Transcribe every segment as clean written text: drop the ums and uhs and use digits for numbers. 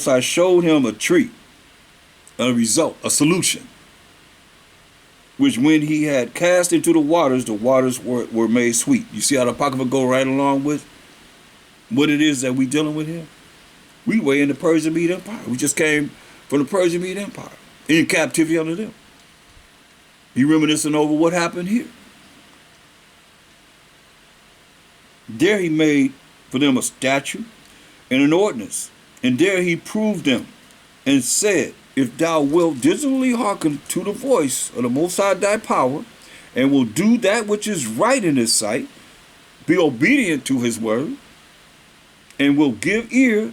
So I showed him a tree, a result, a solution, which when he had cast into the waters were made sweet. You see how the Apocrypha go right along with what it is that we dealing with here? We were in the Persian Mede Empire. We just came from the Persian Mede Empire in captivity under them. You reminiscing over what happened here. There he made for them a statute and an ordinance. And there he proved them and said, if thou wilt diligently hearken to the voice of the Most High thy power, and will do that which is right in his sight, be obedient to his word, and will give ear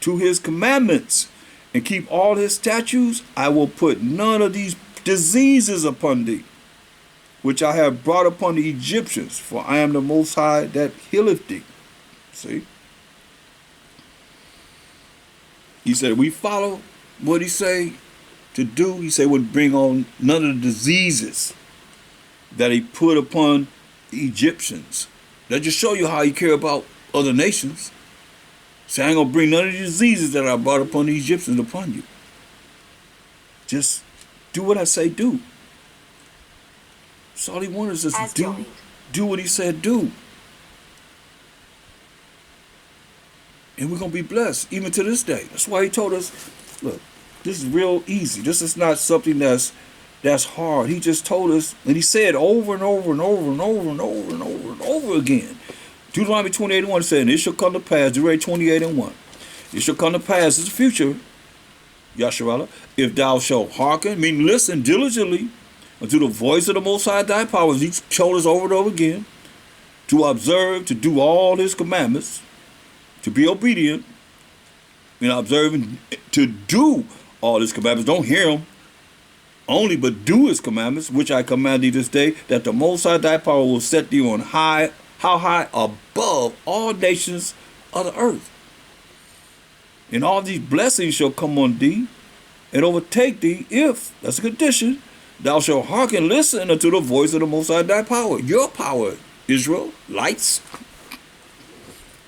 to his commandments, and keep all his statutes, I will put none of these diseases upon thee, which I have brought upon the Egyptians, for I am the Most High that healeth thee. See? He said, we follow what he say to do. He said, would bring on none of the diseases that he put upon the Egyptians. That just show you how he care about other nations. Say, I ain't gonna bring none of the diseases that I brought upon the Egyptians upon you. Just do what I say do. That's all he wanted us to do what he said do. And we're going to be blessed, even to this day. That's why he told us, look, this is real easy. This is not something that's hard. He just told us, and he said over and over and over and over and over and over and over again. Deuteronomy 28:1 said, and it shall come to pass, Deuteronomy 28:1. It shall come to pass in the future, Yasharallah, if thou shalt hearken, mean listen diligently unto the voice of the Most High thy power, as he told us over and over again, to observe, to do all his commandments, to be obedient, and observing to do all his commandments. Don't hear him only, but do his commandments, which I command thee this day, that the Most High thy power will set thee on high, how high? Above all nations of the earth. And all these blessings shall come on thee and overtake thee if, that's a condition, thou shalt hearken, listen unto the voice of the Most High thy power. Your power, Israel, lights.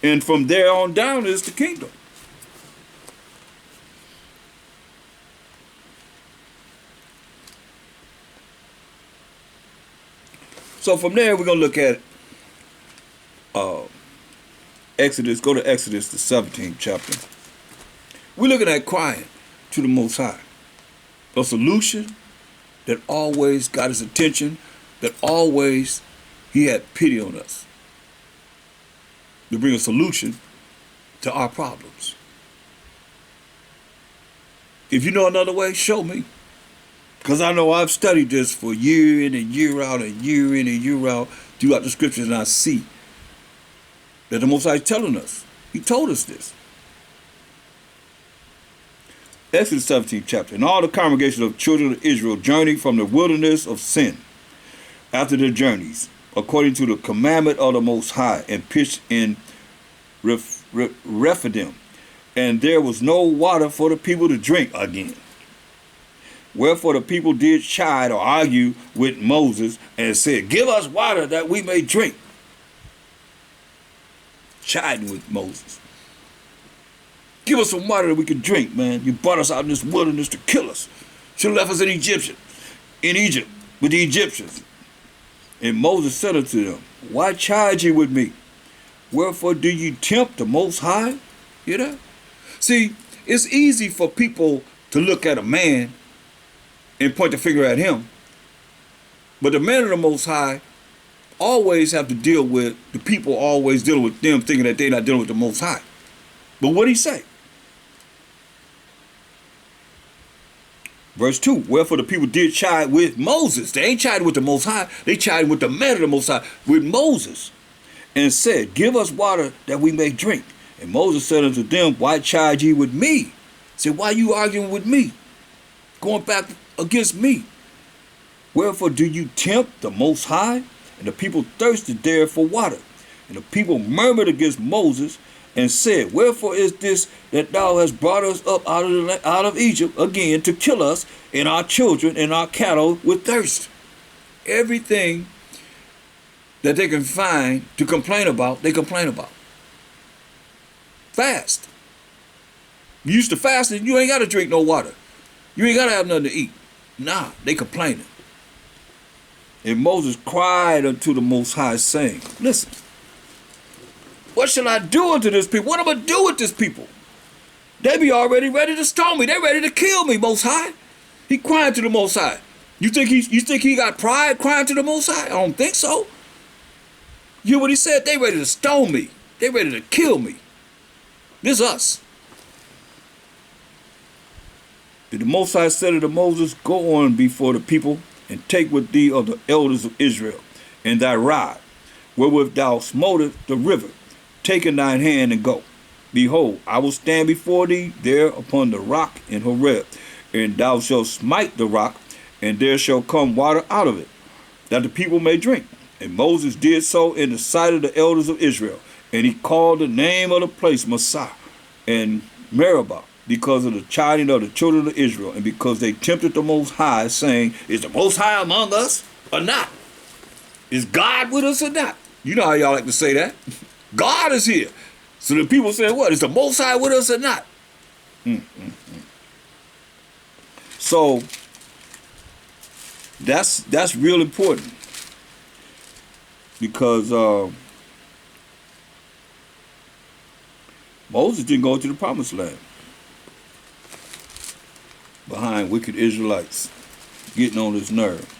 And from there on down is the kingdom. So from there, we're going to look at Exodus. Go to Exodus, the 17th chapter. We're looking at crying to the Most High. A solution that always got his attention, that always he had pity on us, to bring a solution to our problems. If you know another way, show me. Because I know I've studied this for year in and year out and year in and year out throughout the scriptures, and I see that the Most High is telling us. He told us this. Exodus 17th chapter. And all the congregation of children of Israel journeyed from the wilderness of sin after their journeys, according to the commandment of the Most High, and pitched in Rephidim. And there was no water for the people to drink again. Wherefore the people did chide or argue with Moses and said, give us water that we may drink. Chiding with Moses. Give us some water that we can drink, man. You brought us out in this wilderness to kill us. Should have left us in Egypt with the Egyptians. And Moses said unto them, why chide ye with me? Wherefore do ye tempt the Most High? You know? See, it's easy for people to look at a man and point the finger at him. But the man of the Most High always have to deal with the people, always dealing with them, thinking that they're not dealing with the Most High. But what did he say? Verse 2, wherefore the people did chide with Moses. They ain't chiding with the Most High. They chiding with the man of the Most High, with Moses, and said, give us water that we may drink. And Moses said unto them, why chide ye with me? Said, why you arguing with me? Going back against me? Wherefore do you tempt the Most High? And the people thirsted there for water. And the people murmured against Moses and said, wherefore is this that thou hast brought us up out of Egypt again to kill us and our children and our cattle with thirst? Everything that they can find to complain about, they complain about. Fast. You used to fast and you ain't got to drink no water. You ain't got to have nothing to eat. Nah, they complaining. And Moses cried unto the Most High, saying, listen, what shall I do unto this people? What am I going to do with this people? They be already ready to stone me. They ready to kill me, Most High. He crying to the Most High. You think he got pride crying to the Most High? I don't think so. You hear what he said? They ready to stone me. They ready to kill me. This us. And the Most High said unto Moses, go on before the people, and take with thee of the elders of Israel, and thy rod, wherewith thou smotest the river. Take in thine hand and go. Behold, I will stand before thee there upon the rock in Horeb, and thou shalt smite the rock, and there shall come water out of it, that the people may drink. And Moses did so in the sight of the elders of Israel, and he called the name of the place Massah and Meribah, because of the chiding of the children of Israel, and because they tempted the Most High, saying, is the Most High among us or not? Is God with us or not? You know how y'all like to say that. God is here. So the people say, what? Is the Most High with us or not? So that's real important, because Moses didn't go to the promised land behind wicked Israelites getting on his nerve.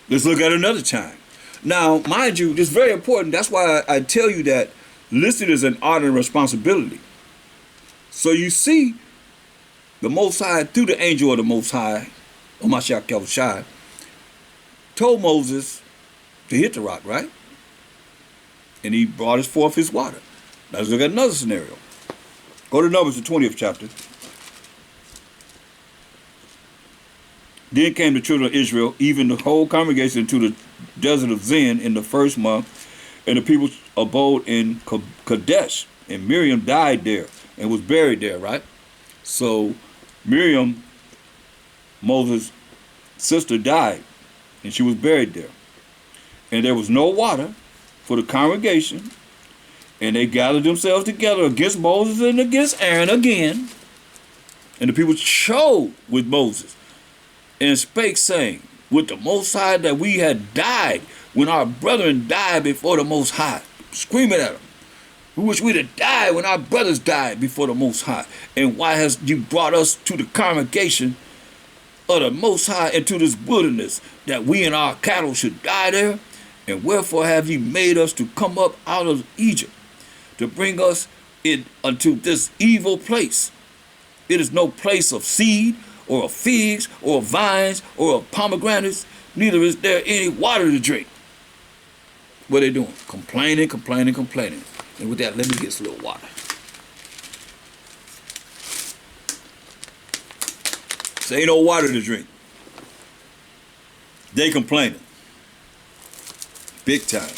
Let's look at another time. Now, mind you, this is very important. That's why I tell you that listening is an honor and responsibility. So you see, the Most High, through the angel of the Most High, Mashiach Yahushua, told Moses to hit the rock, right? And he brought us forth his water. Now let's look at another scenario. Go to Numbers, the 20th chapter. Then came the children of Israel, even the whole congregation, into the desert of Zin in the first month, and the people abode in Kadesh, and Miriam died there and was buried there, right? So Miriam, Moses' sister, died, and she was buried there. And there was no water for the congregation, and they gathered themselves together against Moses and against Aaron again. And the people chode with Moses, and spake, saying, with the Most High, that we had died when our brethren died before the Most High. Screaming at him. We wish we'd have died when our brothers died before the Most High. And why has you brought us to the congregation of the Most High into this wilderness, that we and our cattle should die there? And wherefore have ye made us to come up out of Egypt, to bring us in unto this evil place? It is no place of seed, or of figs, or of vines, or of pomegranates, neither is there any water to drink. What are they doing? Complaining, complaining, complaining. And with that, let me get us a little water. So ain't no water to drink. They complaining. Big time.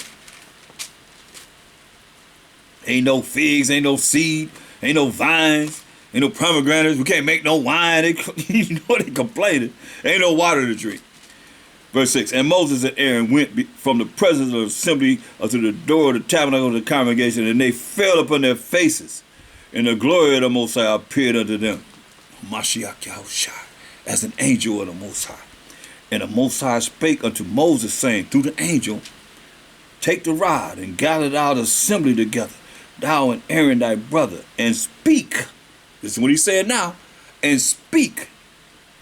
Ain't no figs, ain't no seed, ain't no vines, ain't no pomegranates. We can't make no wine. You know they complaining. Ain't no water to drink. Verse 6, and Moses and Aaron went from the presence of the assembly unto the door of the tabernacle of the congregation, and they fell upon their faces, and the glory of the Most High appeared unto them, Mashiach Yahushua, as an angel of the Most High. And the Most High spake unto Moses, saying, through the angel, take the rod and gather thou the assembly together, thou and Aaron thy brother, and speak. This is what he said now. And speak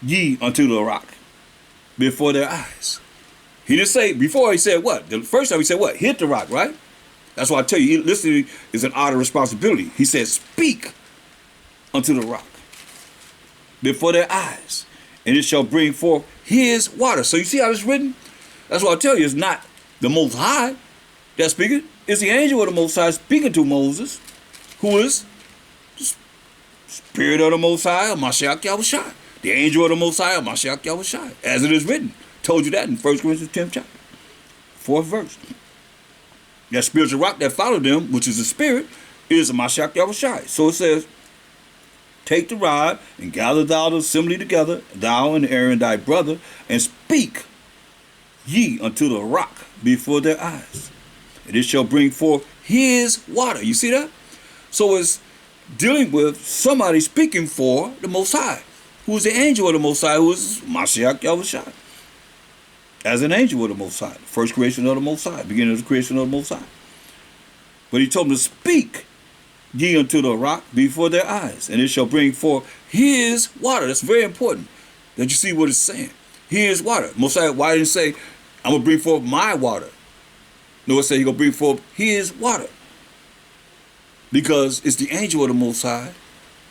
ye unto the rock before their eyes. He didn't say, before he said what? The first time he said what? Hit the rock, right? That's why I tell you, listening is an honor responsibility. He said, speak unto the rock before their eyes, and it shall bring forth his water. So you see how it's written? That's why I tell you, it's not the Most High that's speaking. It's the angel of the Most High speaking to Moses, who is the Spirit of the Most High, Mashiach Yahushua. The angel of the Most High, Mashiach Yahushua, as it is written. Told you that in 1 Corinthians 10th chapter, 4th verse. That spiritual rock that followed them, which is the Spirit, is a Mashiach Yahushua. So it says, take the rod and gather thou the assembly together, thou and Aaron thy brother, and speak ye unto the rock before their eyes. and it shall bring forth his water. You see that? So it's dealing with somebody speaking for the Most High, who is the angel of the Most High, who is Mashiach Yahushua, as an angel of the Most High, first creation of the Most High, beginning of the creation of the Most High. But he told them to speak ye unto the rock before their eyes, and it shall bring forth his water. That's very important that you see what it's saying. His water. Most High, why didn't it say, I'm going to bring forth my water? No, it said he's going to bring forth his water. Because it's the angel of the Most High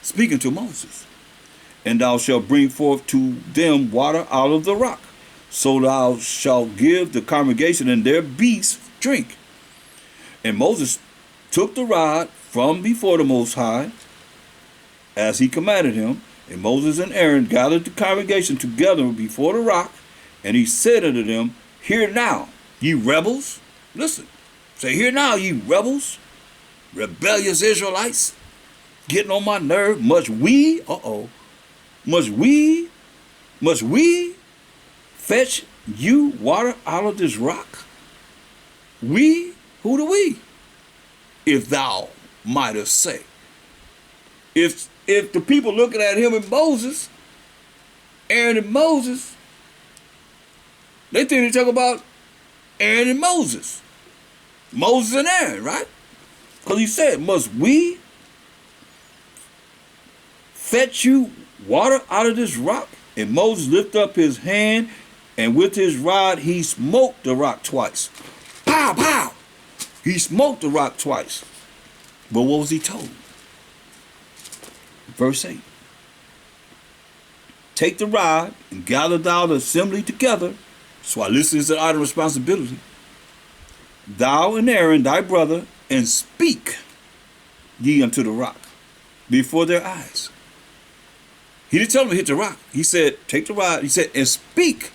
speaking to Moses. And thou shalt bring forth to them water out of the rock. So thou shalt give the congregation and their beasts drink. And Moses took the rod from before the Most High, as he commanded him. And Moses and Aaron gathered the congregation together before the rock. And he said unto them, Hear now, ye rebels. Listen. Say, Hear now, ye rebels, rebellious Israelites, getting on my nerve. Must we fetch you water out of this rock? We? Who do we? If thou mightest say. If the people looking at him and Moses, Aaron and Moses, they think they talk about Aaron and Moses. Moses and Aaron, right? Because he said, must we fetch you water out of this rock? And Moses lifted up his hand, and with his rod he smote the rock twice. Pow, pow! He smote the rock twice. But what was he told? Verse 8. Take the rod and gather thou the assembly together. So I listen to the item of responsibility. Thou and Aaron thy brother, and speak ye unto the rock before their eyes. He didn't tell them to hit the rock. He said, take the rod. He said, and speak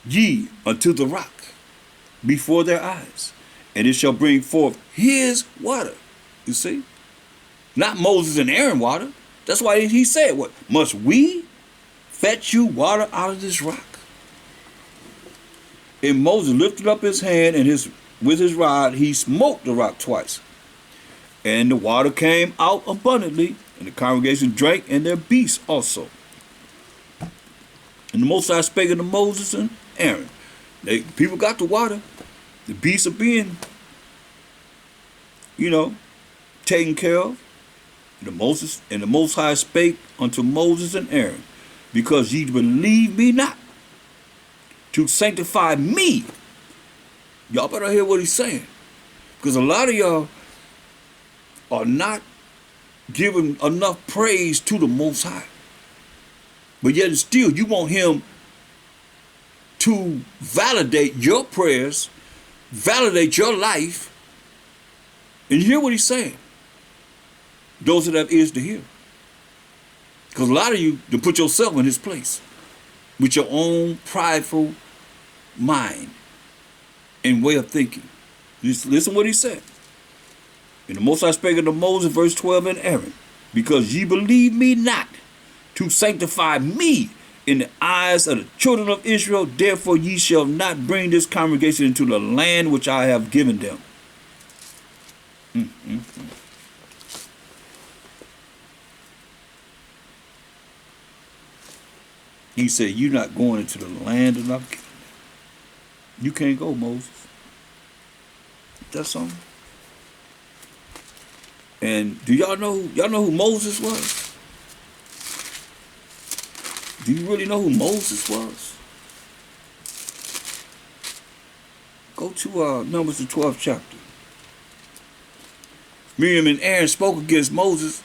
ye unto the rock before their eyes, and it shall bring forth his water. You see? Not Moses and Aaron water. That's why he said, what? Must we fetch you water out of this rock? And Moses lifted up his hand, and with his rod he smote the rock twice. And the water came out abundantly, and the congregation drank, and their beasts also. And the Most High spake unto Moses and Aaron. People got the water. The beasts are being, taken care of. And the Most High spake unto Moses and Aaron, because ye believe me not, to sanctify me. Y'all better hear what he's saying. Because a lot of y'all are not giving enough praise to the Most High. But yet still you want him to validate your prayers, validate your life. And you hear what he's saying. Those that have ears to hear. Because a lot of you to put yourself in his place with your own prideful mind and way of thinking. Just listen what he said. And the Most High spake unto Moses, verse 12, and Aaron, because ye believe me not to sanctify me in the eyes of the children of Israel, therefore ye shall not bring this congregation into the land which I have given them. He said, you're not going into the land that I've given them. You can't go, Moses. That's something. And do y'all know who Moses was? Do you really know who Moses was? Go to Numbers the 12th chapter. Miriam and Aaron spoke against Moses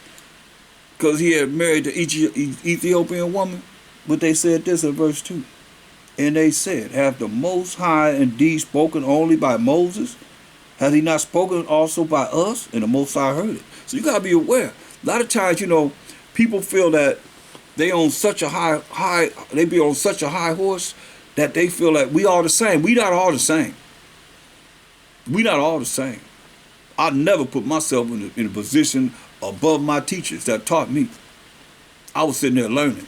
because he had married the Ethiopian woman. But they said this in verse 2. And they said, have the Most High indeed spoken only by Moses? Has he not spoken also by us? And the Most High heard it. So you got to be aware. A lot of times, people feel that they on such a they be on such a high horse that they feel like we all the same. We not all the same. We not all the same. I never put myself in a position above my teachers that taught me. I was sitting there learning.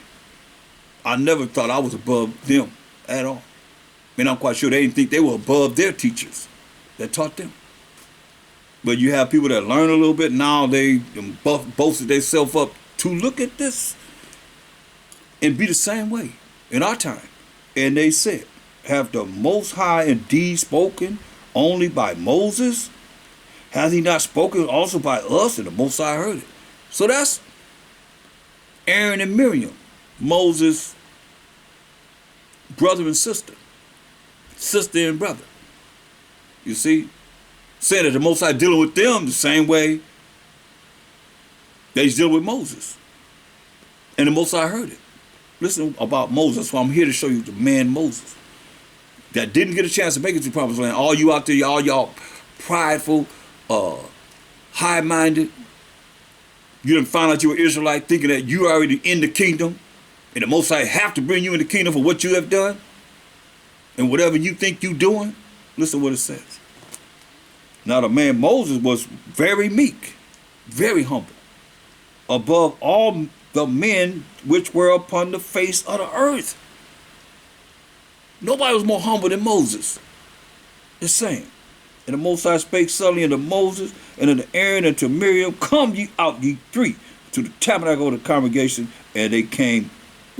I never thought I was above them at all. And I'm quite sure they didn't think they were above their teachers that taught them. But you have people that learn a little bit, now they boasted themselves up to look at this and be the same way in our time. And they said, have the Most High indeed spoken only by Moses? Has he not spoken also by us? And the Most High heard it. So that's Aaron and Miriam, Moses' brother and sister, sister and brother. You see? Saying that the Most High dealing with them the same way they deal with Moses. And the Most High heard it. Listen about Moses. So I'm here to show you the man Moses that didn't get a chance to make it to the promised land. All you out there, all y'all prideful, high-minded. You didn't find out you were Israelite thinking that you are already in the kingdom and the Most High have to bring you in the kingdom for what you have done and whatever you think you're doing. Listen to what it says. Now the man Moses was very meek, very humble, above all the men which were upon the face of the earth. Nobody was more humble than Moses. It's saying, and the Most High spake suddenly unto Moses and unto Aaron and to Miriam, come ye out, ye three, to the tabernacle of the congregation. And they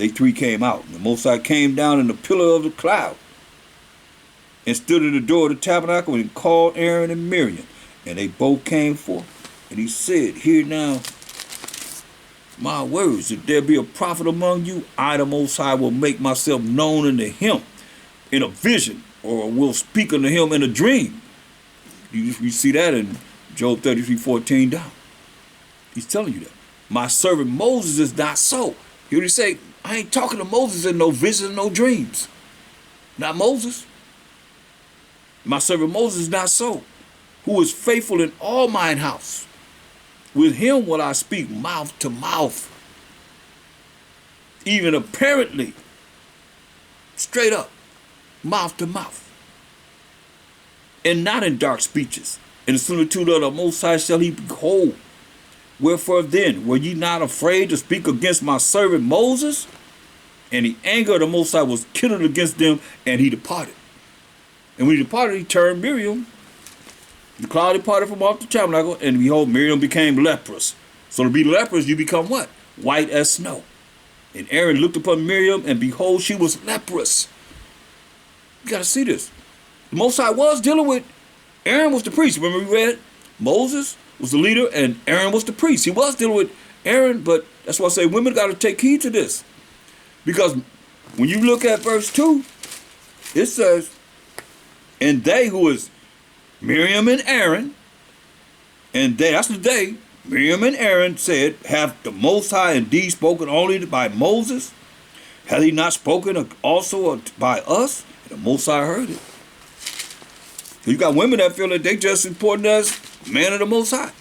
three came out. And the Most High came down in the pillar of the cloud and stood at the door of the tabernacle and called Aaron and Miriam. And they both came forth. And he said, hear now my words. If there be a prophet among you, I, the Most High, will make myself known unto him in a vision, or will speak unto him in a dream. You see that in Job 33:14 down. He's telling you that. My servant Moses is not so. He would say, I ain't talking to Moses in no visions, no dreams. Not Moses. My servant Moses is not so, who is faithful in all mine house. With him will I speak mouth to mouth, even apparently, straight up, mouth to mouth, and not in dark speeches. In the similitude of the Most High shall he behold. Wherefore then, were ye not afraid to speak against my servant Moses? And the anger of the Most High was kindled against them, and he departed. And when he departed, he turned Miriam. The cloud departed from off the tabernacle, and behold, Miriam became leprous. So to be leprous, you become what? White as snow. And Aaron looked upon Miriam, and behold, she was leprous. You got to see this. The Most High was dealing with, Aaron was the priest. Remember we read? Moses was the leader, and Aaron was the priest. He was dealing with Aaron, but that's why I say women got to take heed to this. Because when you look at verse 2, it says, and they who is Miriam and Aaron, and they, that's the day, Miriam and Aaron said, have the Most High indeed spoken only by Moses? Has he not spoken also by us? And the Most High heard it. So you got women that feel like they just as important as man of the Most High.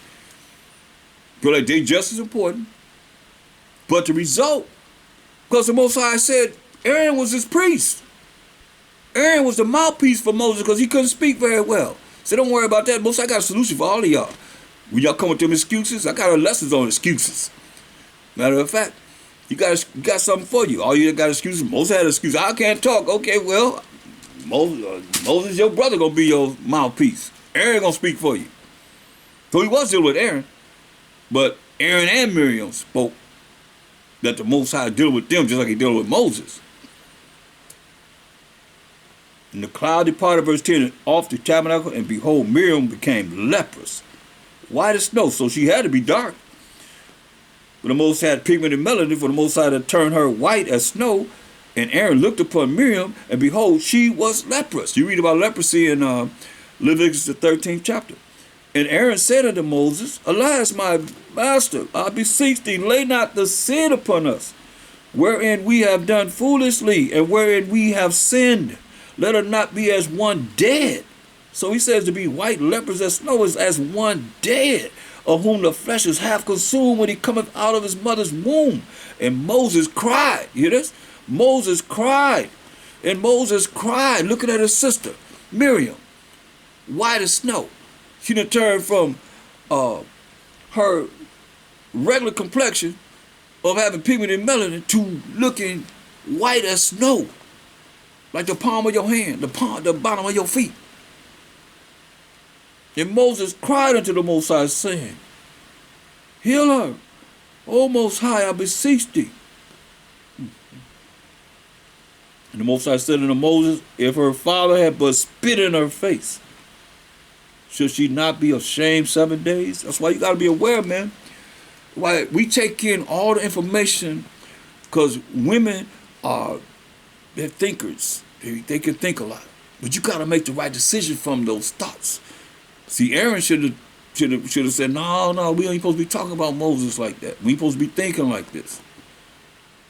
Feel like they just as important. But the result, because the Most High said Aaron was his priest. Aaron was the mouthpiece for Moses because he couldn't speak very well. So don't worry about that. Most I got a solution for all of y'all. When y'all come with them excuses, I got lessons on excuses. Matter of fact, you got something for you. All you got excuses. Moses had excuses. I can't talk. Okay, well, Moses, your brother gonna be your mouthpiece. Aaron gonna speak for you. So he was dealing with Aaron, but Aaron and Miriam spoke that the Most High deal with them just like he dealt with Moses. And the cloud departed, verse 10, off the tabernacle, and behold, Miriam became leprous, white as snow. So she had to be dark. But the Most High had pigment and melanin, for the Most High to turn her white as snow. And Aaron looked upon Miriam, and behold, she was leprous. You read about leprosy in Leviticus the 13th chapter. And Aaron said unto Moses, alas, my master, I beseech thee, lay not the sin upon us, wherein we have done foolishly, and wherein we have sinned. Let her not be as one dead. So he says to be white leprous as snow is as one dead, of whom the flesh is half consumed when he cometh out of his mother's womb. And Moses cried. You hear this? Moses cried. And Moses cried, looking at his sister, Miriam, white as snow. She done turned from her regular complexion of having pigment and melanin to looking white as snow. like the palm of your hand, the bottom of your feet. And Moses cried unto the Most High, saying, Heal her, O Most High, I beseech thee. And the Most High said unto Moses, If her father had but spit in her face, should she not be ashamed 7 days? That's why you got to be aware, man. Why we take in all the information, because women they're thinkers. They can think a lot. But you got to make the right decision from those thoughts. See, Aaron should have said, no, we ain't supposed to be talking about Moses like that. We ain't supposed to be thinking like this.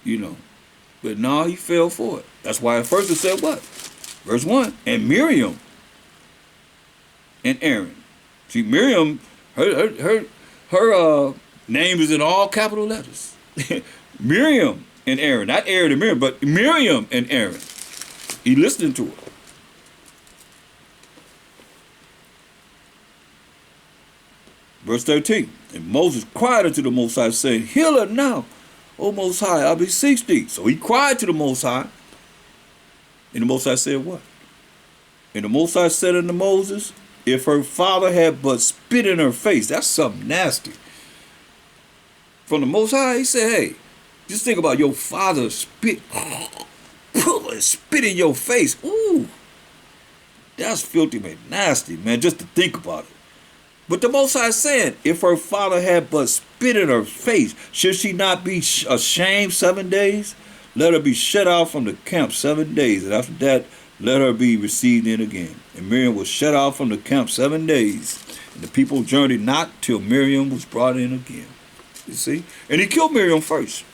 You know. But no, he fell for it. That's why at first it said what? Verse 1. And Miriam and Aaron. See, Miriam, her name is in all capital letters. Miriam and Aaron. Not Aaron and Miriam, but Miriam and Aaron. He listened to her. Verse 13. And Moses cried unto the Most High, saying, Heal her now, O Most High, I beseech thee. So he cried to the Most High. And the Most High said what? And the Most High said unto Moses, If her father had but spit in her face. That's something nasty. From the Most High, he said, hey, just think about your father spit in your face. Ooh, that's filthy, man. Nasty, man, just to think about it. But the Most High said, if her father had but spit in her face, should she not be ashamed 7 days? Let her be shut out from the camp 7 days, and after that, let her be received in again. And Miriam was shut out from the camp 7 days, and the people journeyed not till Miriam was brought in again. You see? And he killed Miriam first.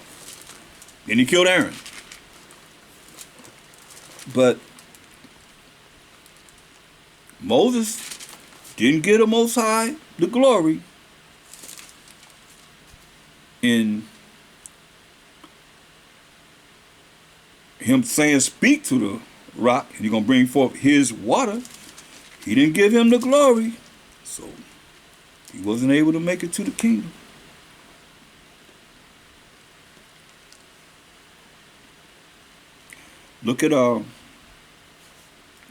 Then he killed Aaron. But Moses didn't give the Most High the glory in him saying, speak to the rock, and you're going to bring forth his water. He didn't give him the glory, so he wasn't able to make it to the kingdom. Look at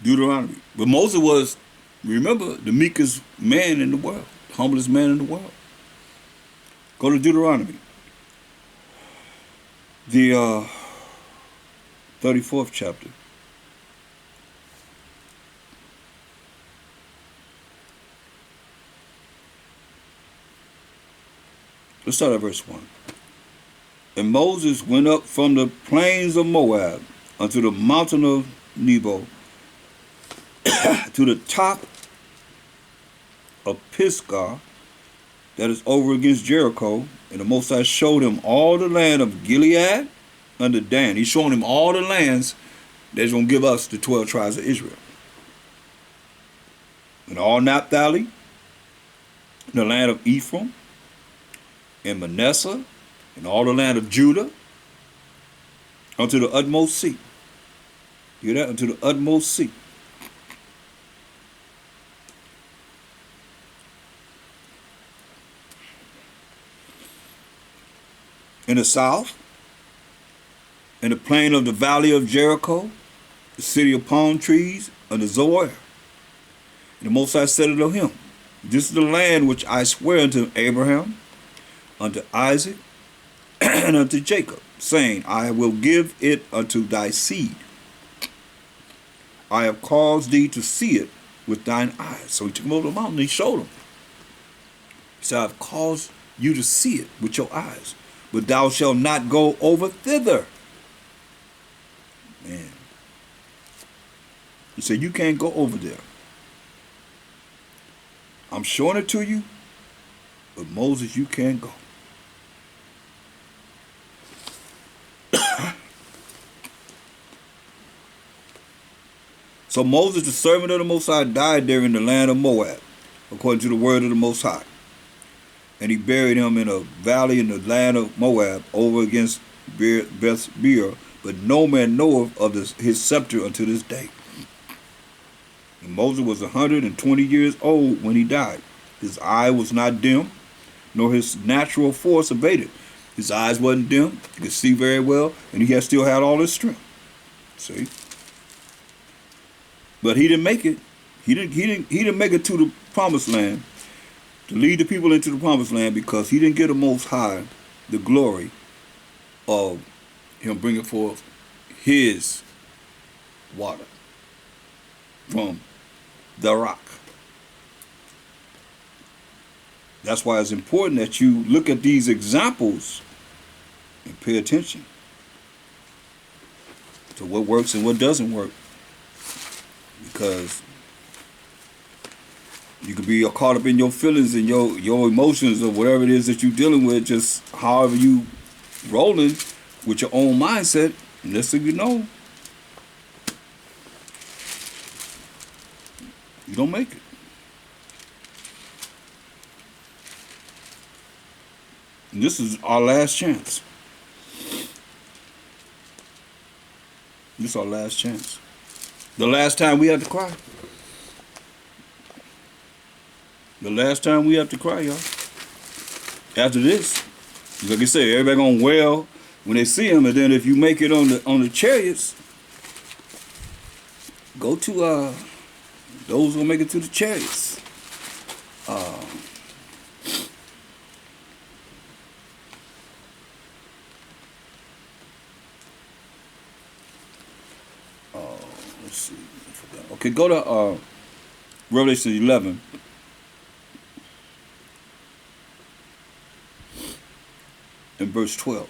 Deuteronomy. But Moses was, remember, the meekest man in the world, the humblest man in the world. Go to Deuteronomy, the 34th chapter. Let's start at verse 1. And Moses went up from the plains of Moab unto the mountain of Nebo, to the top of Pisgah, that is over against Jericho. And the Most High showed him all the land of Gilead under Dan. He's showing him all the lands that's going to give us the 12 tribes of Israel. And all Naphtali, the land of Ephraim, and Manasseh, and all the land of Judah, unto the utmost sea. You hear that? Unto the utmost sea. In the south, in the plain of the valley of Jericho, the city of palm trees, under Zoar. And the Most High said unto him, This is the land which I swear unto Abraham, unto Isaac, and unto Jacob, saying, I will give it unto thy seed. I have caused thee to see it with thine eyes. So he took him over the mountain and he showed him. He said, I have caused you to see it with your eyes, but thou shalt not go over thither. Man. He said, you can't go over there. I'm showing it to you, but Moses, you can't go. So Moses, the servant of the Most High, died there in the land of Moab, according to the word of the Most High. And he buried him in a valley in the land of Moab, over against Beth-beer, but no man knoweth of his scepter unto this day. And Moses was 120 years old when he died. His eye was not dim, nor his natural force abated. His eyes wasn't dim, he could see very well, and he still had all his strength. See? But he didn't make it. He didn't make it to the promised land, to lead the people into the promised land, because he didn't get the Most High the glory of him bringing forth his water from the rock. That's why it's important that you look at these examples and pay attention to what works and what doesn't work. Because you could be caught up in your feelings and your emotions or whatever it is that you're dealing with, just however you rolling with your own mindset. And next thing you know, you don't make it. And this is our last chance. This is our last chance. The last time we have to cry. The last time we have to cry, y'all. After this, like I said, everybody gonna wail when they see him, and then if you make it on the chariots, go to those who make it to the chariots. Let's see. I forgot. Okay, go to Revelation 11. In verse 12.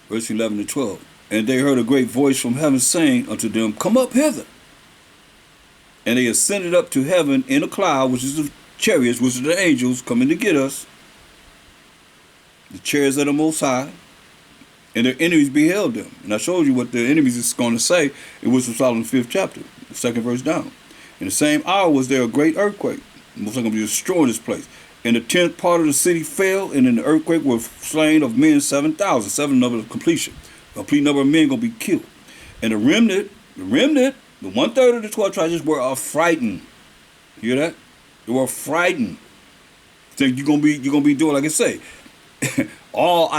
Verse 11 to 12. And they heard a great voice from heaven saying unto them, Come up hither. And they ascended up to heaven in a cloud, which is the chariots, which are the angels coming to get us. The chariots of the Most High. And their enemies beheld them. And I showed you what the enemies is going to say. It was from the 5th chapter, the 2nd verse down. In the same hour was there a great earthquake. The Most High going to be destroying this place. And the 10th part of the city fell, and in the earthquake were slain of men 7,000. 7 number of completion. A complete number of men going to be killed. And the remnant, the 1/3 of the 12 tribes were frightened. You hear that? They were frightened. Think you're gonna be doing like I say. all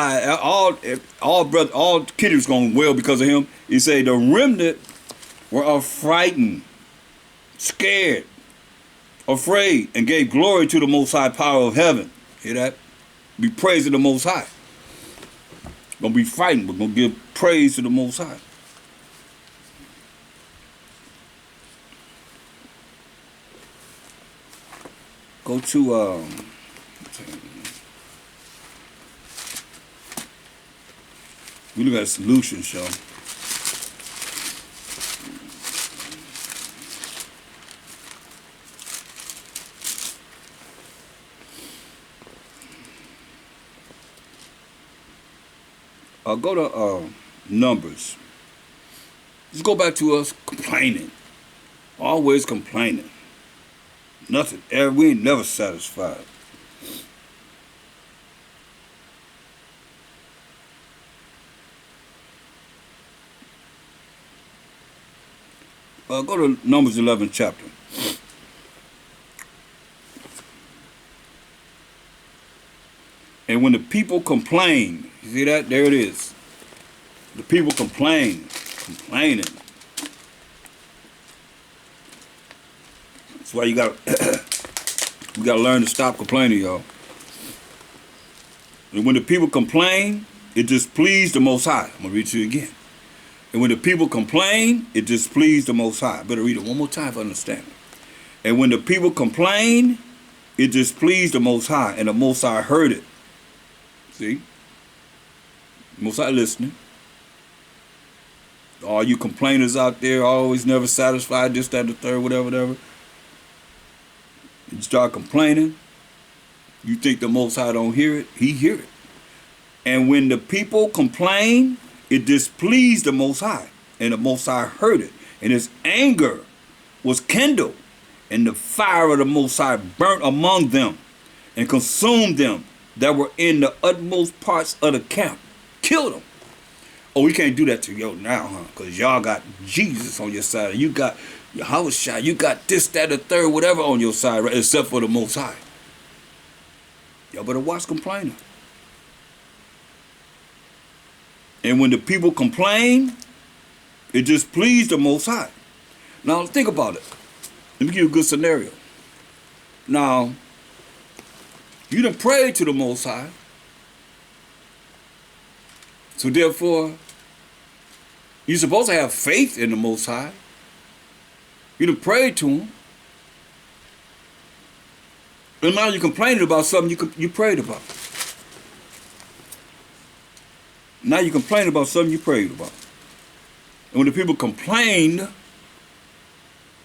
kiddies gonna wail because of him. He say the remnant were frightened, scared, afraid, and gave glory to the Most High power of heaven. Hear that? Be praising the Most High. Gonna be frightened, but gonna give praise to the Most High. Go to we look at solutions, y'all. I'll go to Numbers. Just go back to us complaining. Always complaining. Nothing. We ain't never satisfied. Go to Numbers 11 chapter. And when the people complain, you see that? There it is. The people complaining. That's why we gotta learn to stop complaining, y'all. And when the people complain, it displeased the Most High. I'm gonna read it to you again. And when the people complain, it displeased the Most High. Better read it one more time for understanding. And when the people complain, it displeased the Most High, and the Most High heard it. See? Most High listening. All you complainers out there, always never satisfied, this, that, the third, whatever. You start complaining. You think the Most High don't hear it? He hear it. And when the people complain, it displeased the Most High, and the Most High heard it, and his anger was kindled, and the fire of the Most High burnt among them, and consumed them that were in the utmost parts of the camp. Killed them. Oh, we can't do that to y'all now, huh? Because y'all got Jesus on your side, and you got your house shot, you got this, that, the third, whatever on your side, right? Except for the Most High. Y'all better watch complaining. And when the people complain, it displeased the Most High. Now think about it. Let me give you a good scenario. Now, you done prayed to the Most High. So therefore, you're supposed to have faith in the Most High. You done prayed to Him. And now you're complaining about something you prayed about. Now you're complaining about something you prayed about. And when the people complained,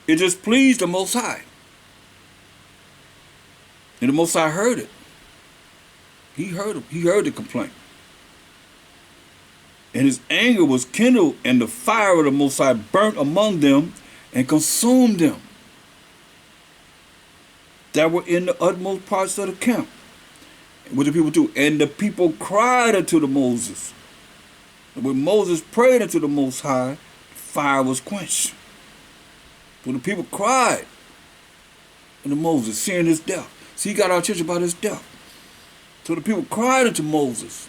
it just pleased the Most High. And the Most High heard it. He heard him. He heard the complaint. And his anger was kindled, and the fire of the Most High burnt among them and consumed them that were in the utmost parts of the camp. And what did the people do? And the people cried unto the Moses. And when Moses prayed unto the Most High, fire was quenched. When the people cried unto Moses, seeing his death. See, he got our attention about his death. So the people cried unto Moses.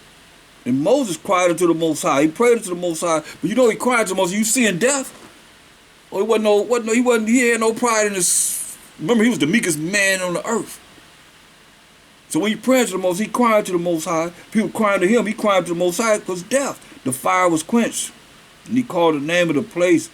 And Moses cried unto the Most High. He prayed unto the Most High. But you know he cried to Moses, you seeing death? Or he had no pride in his. Remember, he was the meekest man on the earth. So when he prayed to the Most, he cried to the Most High. People crying to him, he cried to the Most High because death. The fire was quenched. And he called the name of the place